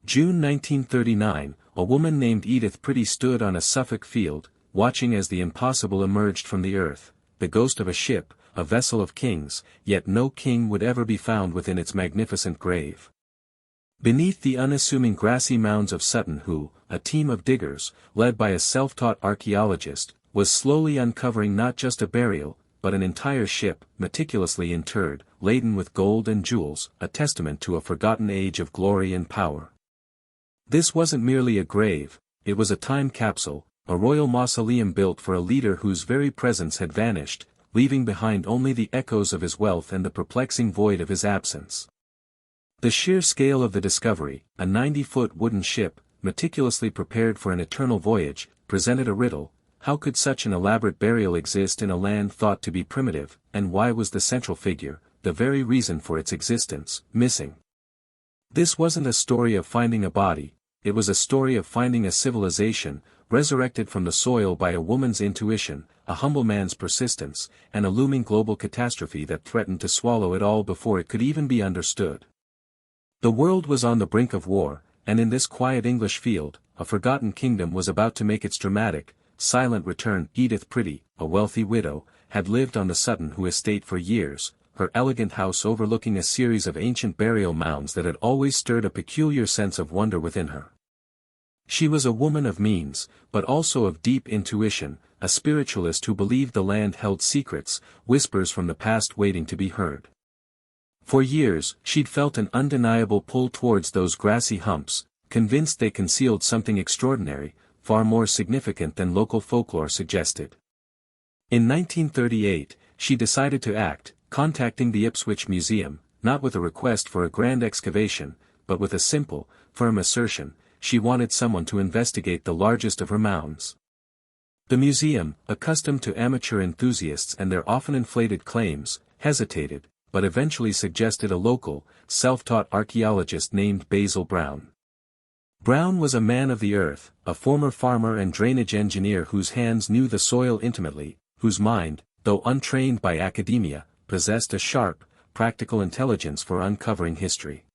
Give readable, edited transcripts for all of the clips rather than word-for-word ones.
June 1939, a woman named Edith Pretty stood on a Suffolk field, watching as the impossible emerged from the earth, the ghost of a ship, a vessel of kings, yet no king would ever be found within its magnificent grave. Beneath the unassuming grassy mounds of Sutton Hoo, a team of diggers, led by a self-taught archaeologist, was slowly uncovering not just a burial, but an entire ship, meticulously interred, laden with gold and jewels, a testament to a forgotten age of glory and power. This wasn't merely a grave, it was a time capsule, a royal mausoleum built for a leader whose very presence had vanished, leaving behind only the echoes of his wealth and the perplexing void of his absence. The sheer scale of the discovery, a 90-foot wooden ship, meticulously prepared for an eternal voyage, presented a riddle. How could such an elaborate burial exist in a land thought to be primitive, and why was the central figure, the very reason for its existence, missing? This wasn't a story of finding a body, it was a story of finding a civilization, resurrected from the soil by a woman's intuition, a humble man's persistence, and a looming global catastrophe that threatened to swallow it all before it could even be understood. The world was on the brink of war, and in this quiet English field, a forgotten kingdom was about to make its dramatic, silent return. Edith Pretty, a wealthy widow, had lived on the Sutton Hoo estate for years, her elegant house overlooking a series of ancient burial mounds that had always stirred a peculiar sense of wonder within her. She was a woman of means, but also of deep intuition, a spiritualist who believed the land held secrets, whispers from the past waiting to be heard. For years, she'd felt an undeniable pull towards those grassy humps, convinced they concealed something extraordinary, far more significant than local folklore suggested. In 1938, she decided to act, contacting the Ipswich Museum, not with a request for a grand excavation, but with a simple, firm assertion: she wanted someone to investigate the largest of her mounds. The museum, accustomed to amateur enthusiasts and their often inflated claims, hesitated, but eventually suggested a local, self-taught archaeologist named Basil Brown. Brown was a man of the earth, a former farmer and drainage engineer whose hands knew the soil intimately, whose mind, though untrained by academia, possessed a sharp, practical intelligence for uncovering history.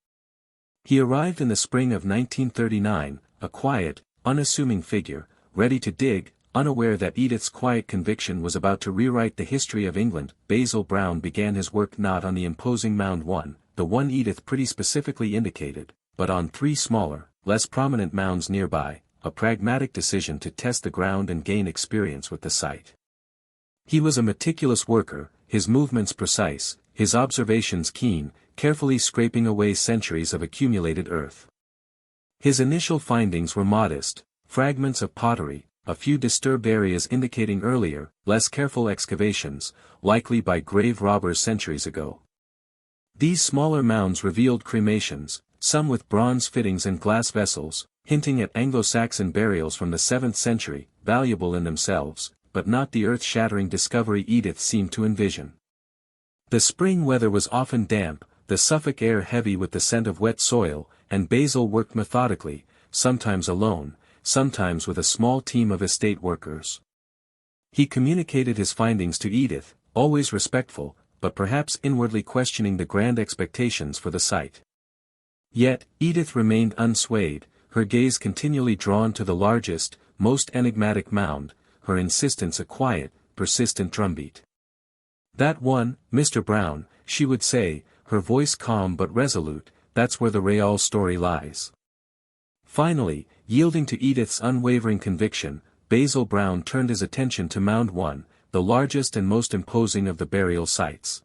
He arrived in the spring of 1939, a quiet, unassuming figure, ready to dig, unaware that Edith's quiet conviction was about to rewrite the history of England. Basil Brown began his work not on the imposing Mound 1, the one Edith Pretty specifically indicated, but on 3 smaller, less prominent mounds nearby, a pragmatic decision to test the ground and gain experience with the site. He was a meticulous worker, his movements precise, his observations keen, carefully scraping away centuries of accumulated earth. His initial findings were modest: fragments of pottery, a few disturbed areas indicating earlier, less careful excavations, likely by grave robbers centuries ago. These smaller mounds revealed cremations, some with bronze fittings and glass vessels, hinting at Anglo-Saxon burials from the 7th century, valuable in themselves, but not the earth-shattering discovery Edith seemed to envision. The spring weather was often damp, the Suffolk air heavy with the scent of wet soil, and Basil worked methodically, sometimes alone, sometimes with a small team of estate workers. He communicated his findings to Edith, always respectful, but perhaps inwardly questioning the grand expectations for the site. Yet, Edith remained unswayed, her gaze continually drawn to the largest, most enigmatic mound, her insistence a quiet, persistent drumbeat. "That one, Mr. Brown," she would say, her voice calm but resolute, "that's where the real story lies." Finally, yielding to Edith's unwavering conviction, Basil Brown turned his attention to Mound 1, the largest and most imposing of the burial sites.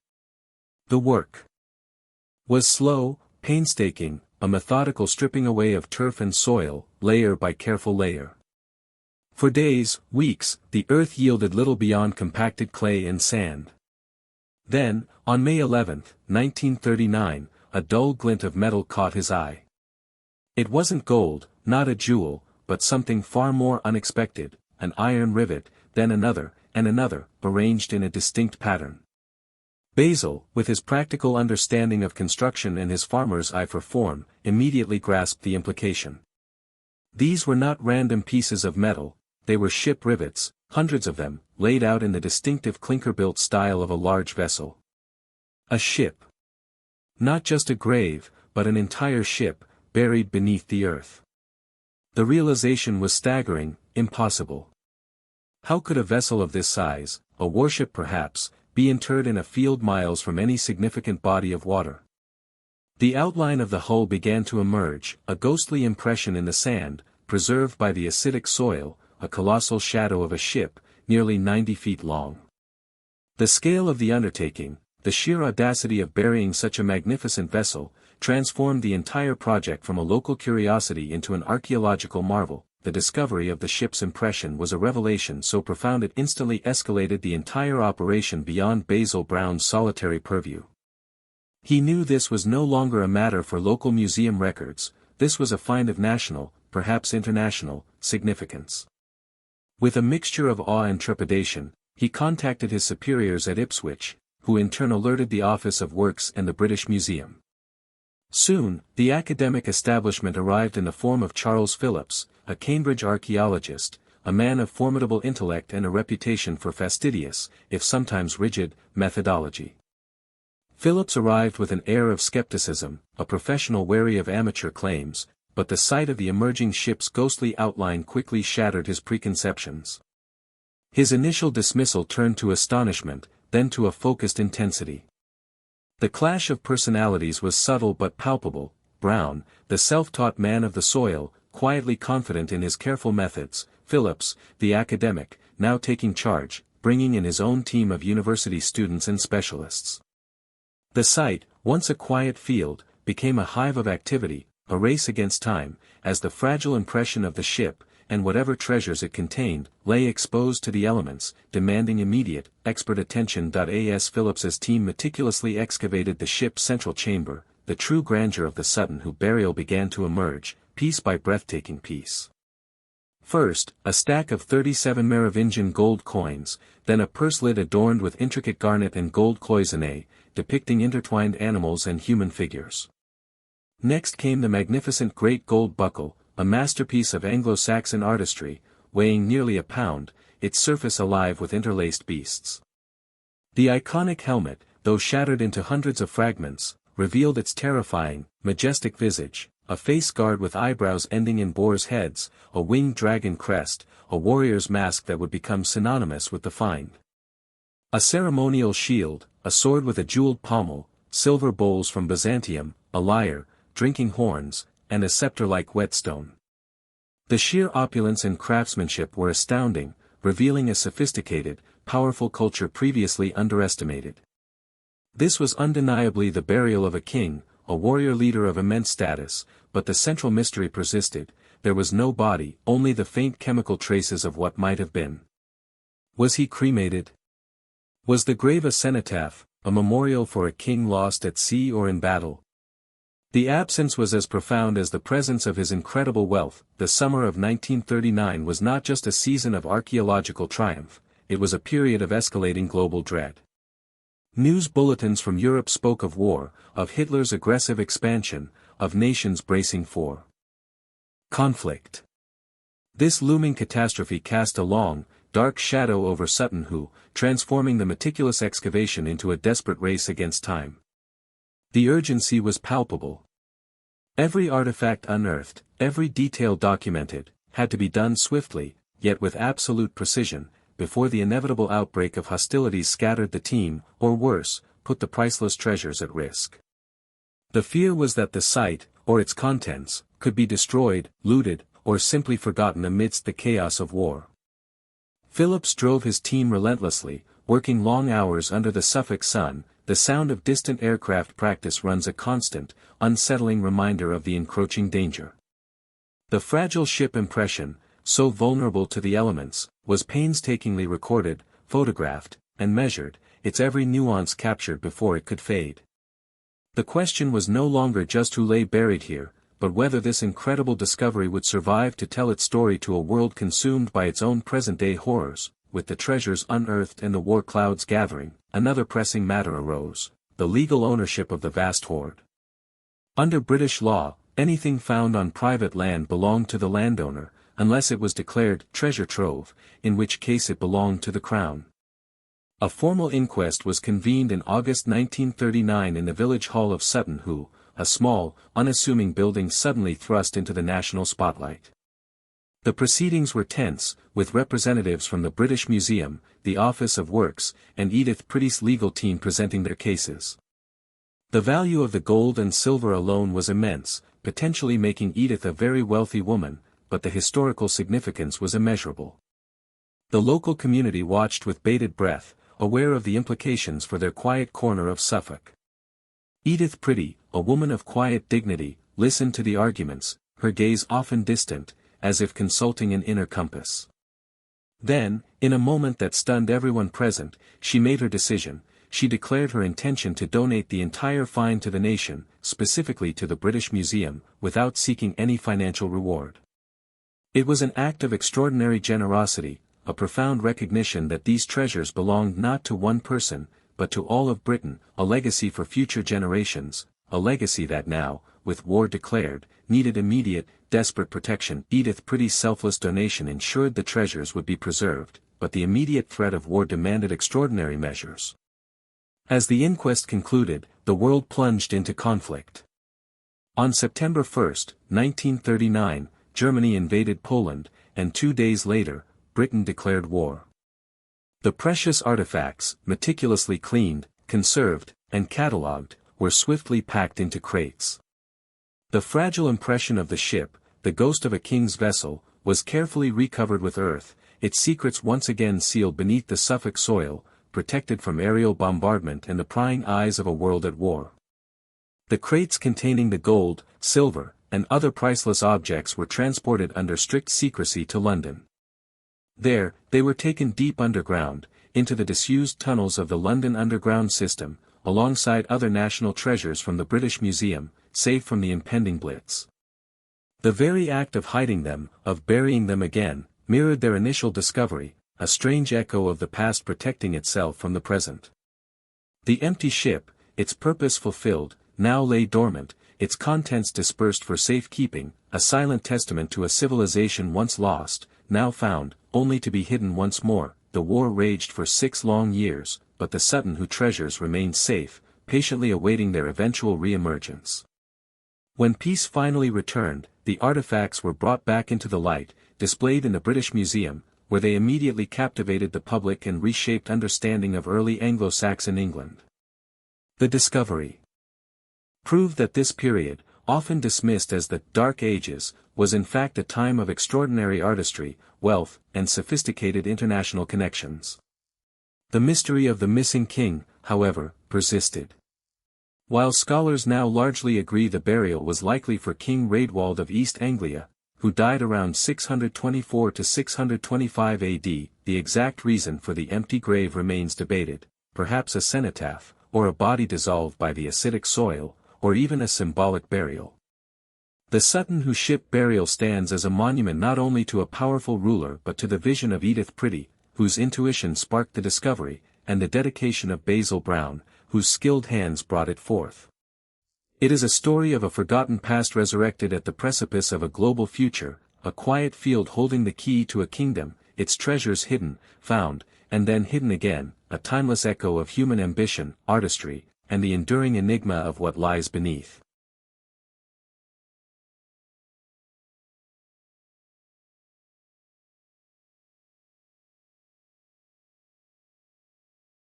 The work was slow, painstaking, a methodical stripping away of turf and soil, layer by careful layer. For days, weeks, the earth yielded little beyond compacted clay and sand. Then, on May 11, 1939, a dull glint of metal caught his eye. It wasn't gold, not a jewel, but something far more unexpected: an iron rivet, then another, and another, arranged in a distinct pattern. Basil, with his practical understanding of construction and his farmer's eye for form, immediately grasped the implication. These were not random pieces of metal, they were ship rivets, hundreds of them, laid out in the distinctive clinker-built style of a large vessel. A ship. Not just a grave, but an entire ship. buried beneath the earth. The realization was staggering, impossible. How could a vessel of this size, a warship perhaps, be interred in a field miles from any significant body of water? The outline of the hull began to emerge, a ghostly impression in the sand, preserved by the acidic soil, a colossal shadow of a ship, nearly 90 feet long. The scale of the undertaking, the sheer audacity of burying such a magnificent vessel, transformed the entire project from a local curiosity into an archaeological marvel. The discovery of the ship's impression was a revelation so profound it instantly escalated the entire operation beyond Basil Brown's solitary purview. He knew this was no longer a matter for local museum records, this was a find of national, perhaps international, significance. With a mixture of awe and trepidation, he contacted his superiors at Ipswich, who in turn alerted the Office of Works and the British Museum. Soon, the academic establishment arrived in the form of Charles Phillips, a Cambridge archaeologist, a man of formidable intellect and a reputation for fastidious, if sometimes rigid, methodology. Phillips arrived with an air of skepticism, a professional wary of amateur claims, but the sight of the emerging ship's ghostly outline quickly shattered his preconceptions. His initial dismissal turned to astonishment, then to a focused intensity. The clash of personalities was subtle but palpable. Brown, the self-taught man of the soil, quietly confident in his careful methods; Phillips, the academic, now taking charge, bringing in his own team of university students and specialists. The site, once a quiet field, became a hive of activity, a race against time, as the fragile impression of the ship, and whatever treasures it contained, lay exposed to the elements, demanding immediate, expert attention. As Phillips's team meticulously excavated the ship's central chamber, the true grandeur of the Sutton Hoo burial began to emerge, piece by breathtaking piece. First, a stack of 37 Merovingian gold coins, then a purse lid adorned with intricate garnet and gold cloisonné, depicting intertwined animals and human figures. Next came the magnificent great gold buckle, a masterpiece of Anglo-Saxon artistry, weighing nearly a pound, its surface alive with interlaced beasts. The iconic helmet, though shattered into hundreds of fragments, revealed its terrifying, majestic visage, a face guard with eyebrows ending in boars' heads, a winged dragon crest, a warrior's mask that would become synonymous with the find. A ceremonial shield, a sword with a jeweled pommel, silver bowls from Byzantium, a lyre, drinking horns, and a scepter-like whetstone. The sheer opulence and craftsmanship were astounding, revealing a sophisticated, powerful culture previously underestimated. This was undeniably the burial of a king, a warrior leader of immense status, but the central mystery persisted: there was no body, only the faint chemical traces of what might have been. Was he cremated? Was the grave a cenotaph, a memorial for a king lost at sea or in battle? The absence was as profound as the presence of his incredible wealth. The summer of 1939 was not just a season of archaeological triumph, it was a period of escalating global dread. News bulletins from Europe spoke of war, of Hitler's aggressive expansion, of nations bracing for conflict. This looming catastrophe cast a long, dark shadow over Sutton Hoo, transforming the meticulous excavation into a desperate race against time. The urgency was palpable. Every artifact unearthed, every detail documented, had to be done swiftly, yet with absolute precision, before the inevitable outbreak of hostilities scattered the team, or worse, put the priceless treasures at risk. The fear was that the site, or its contents, could be destroyed, looted, or simply forgotten amidst the chaos of war. Phillips drove his team relentlessly, working long hours under the Suffolk sun. The sound of distant aircraft practice runs a constant, unsettling reminder of the encroaching danger. The fragile ship impression, so vulnerable to the elements, was painstakingly recorded, photographed, and measured, its every nuance captured before it could fade. The question was no longer just who lay buried here, but whether this incredible discovery would survive to tell its story to a world consumed by its own present-day horrors. With the treasures unearthed and the war clouds gathering, another pressing matter arose: the legal ownership of the vast hoard. Under British law, anything found on private land belonged to the landowner, unless it was declared treasure trove, in which case it belonged to the Crown. A formal inquest was convened in August 1939 in the village hall of Sutton Hoo, a small, unassuming building suddenly thrust into the national spotlight. The proceedings were tense, with representatives from the British Museum, the Office of Works, and Edith Pretty's legal team presenting their cases. The value of the gold and silver alone was immense, potentially making Edith a very wealthy woman, but the historical significance was immeasurable. The local community watched with bated breath, aware of the implications for their quiet corner of Suffolk. Edith Pretty, a woman of quiet dignity, listened to the arguments, her gaze often distant, as if consulting an inner compass. Then, in a moment that stunned everyone present, she made her decision. She declared her intention to donate the entire fine to the nation, specifically to the British Museum, without seeking any financial reward. It was an act of extraordinary generosity, a profound recognition that these treasures belonged not to one person, but to all of Britain, a legacy for future generations, a legacy that now, with war declared, needed immediate, desperate protection. Edith Pretty's selfless donation ensured the treasures would be preserved, but the immediate threat of war demanded extraordinary measures. As the inquest concluded, the world plunged into conflict. On September 1, 1939, Germany invaded Poland, and 2 days later, Britain declared war. The precious artifacts, meticulously cleaned, conserved, and catalogued, were swiftly packed into crates. The fragile impression of the ship, the ghost of a king's vessel, was carefully recovered with earth, its secrets once again sealed beneath the Suffolk soil, protected from aerial bombardment and the prying eyes of a world at war. The crates containing the gold, silver, and other priceless objects were transported under strict secrecy to London. There, they were taken deep underground, into the disused tunnels of the London Underground system, alongside other national treasures from the British Museum, safe from the impending Blitz. The very act of hiding them, of burying them again, mirrored their initial discovery, a strange echo of the past protecting itself from the present. The empty ship, its purpose fulfilled, now lay dormant, its contents dispersed for safekeeping, a silent testament to a civilization once lost, now found, only to be hidden once more. The war raged for 6 long years, but the Sutton Hoo treasures remained safe, patiently awaiting their eventual re-emergence. When peace finally returned, the artifacts were brought back into the light, displayed in the British Museum, where they immediately captivated the public and reshaped understanding of early Anglo-Saxon England. The discovery proved that this period, often dismissed as the Dark Ages, was in fact a time of extraordinary artistry, wealth, and sophisticated international connections. The mystery of the missing king, however, persisted. While scholars now largely agree the burial was likely for King Raedwald of East Anglia, who died around 624 to 625 AD, the exact reason for the empty grave remains debated, perhaps a cenotaph, or a body dissolved by the acidic soil, or even a symbolic burial. The Sutton Hoo ship burial stands as a monument not only to a powerful ruler but to the vision of Edith Pretty, whose intuition sparked the discovery, and the dedication of Basil Brown, whose skilled hands brought it forth. It is a story of a forgotten past resurrected at the precipice of a global future, a quiet field holding the key to a kingdom, its treasures hidden, found, and then hidden again, a timeless echo of human ambition, artistry, and the enduring enigma of what lies beneath.